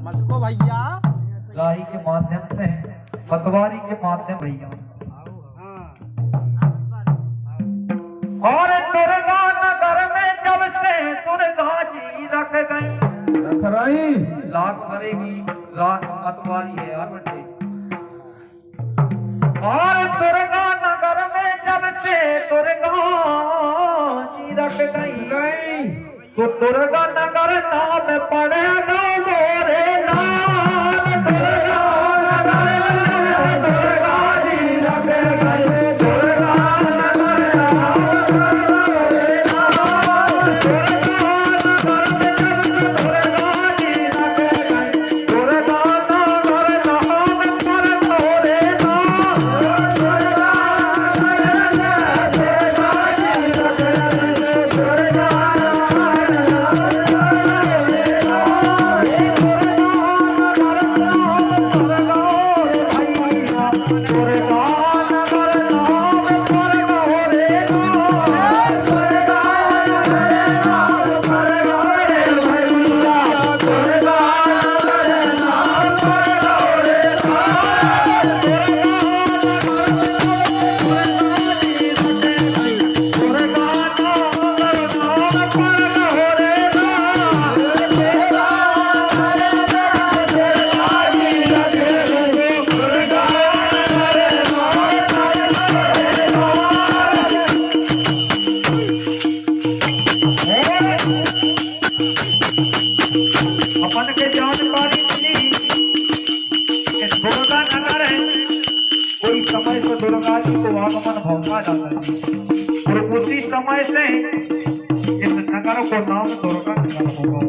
मुझको भैया लाही के माध्यम से पतवारी के माध्यम भैया और दुर्गा नगर में जब से दुर्गा जी रख गई लाख भरेगी लाख पतवारी है यार बच्चे। और दुर्गा नगर में जब से दुर्गा जी रख गई तो दुर्गा नगर नाम पड़ेगा मोरे नाम। दुर्गा नगर दुर्गा जी रख गई दुर्गा नगर नाम मोरे नाम। दुर्गा नगर दुर्गा जी रख गई दुर्गा नगर नाम पर मोरे नाम। दुर्गा नगर दुर्गा जी रख गई दुर्गा समय से दुर्गा जी को आगमन भवता जाता है और उसी समय से इस नगर को नाम दुर्गा नगर होगा।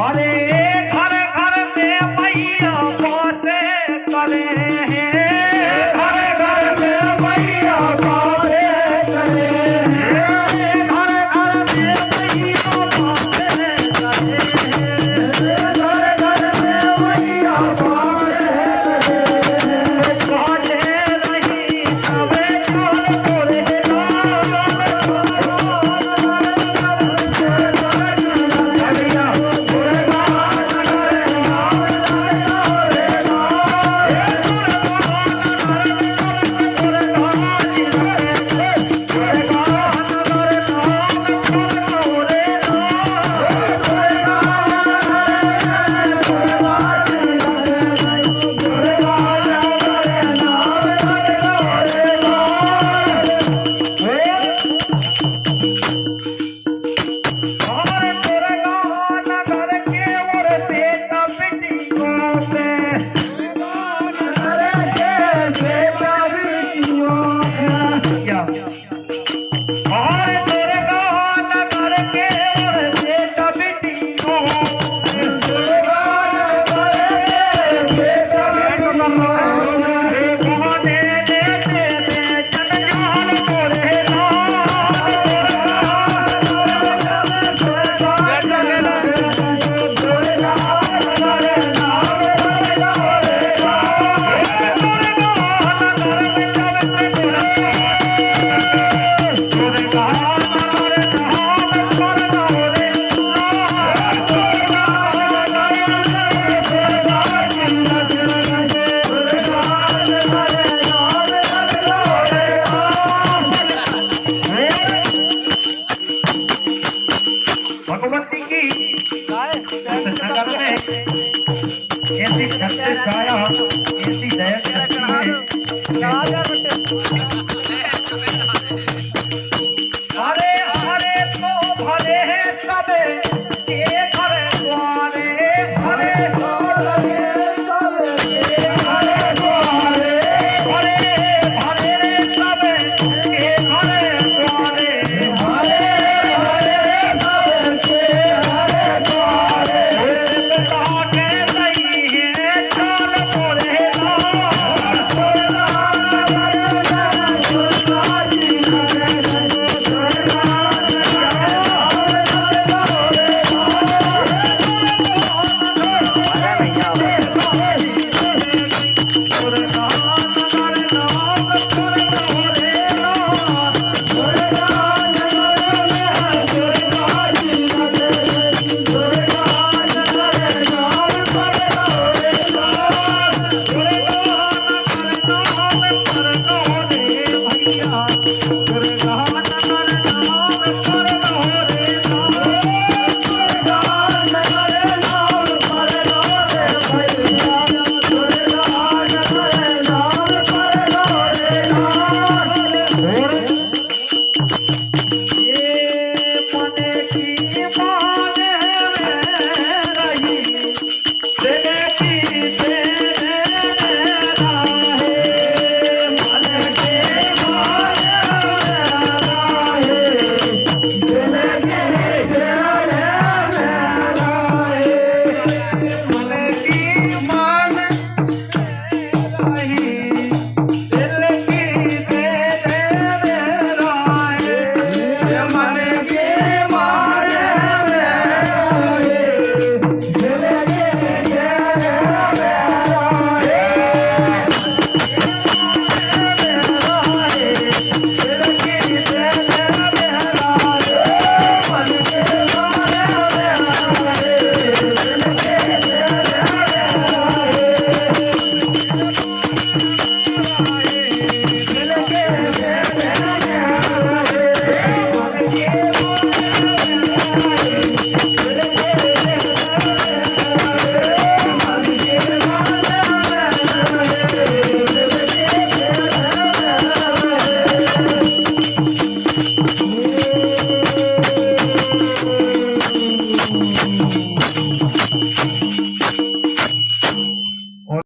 अरे घर घर में मैया बाते करे हैं घर घर में मैया बाते करे हैं घर घर में मैया बाते करे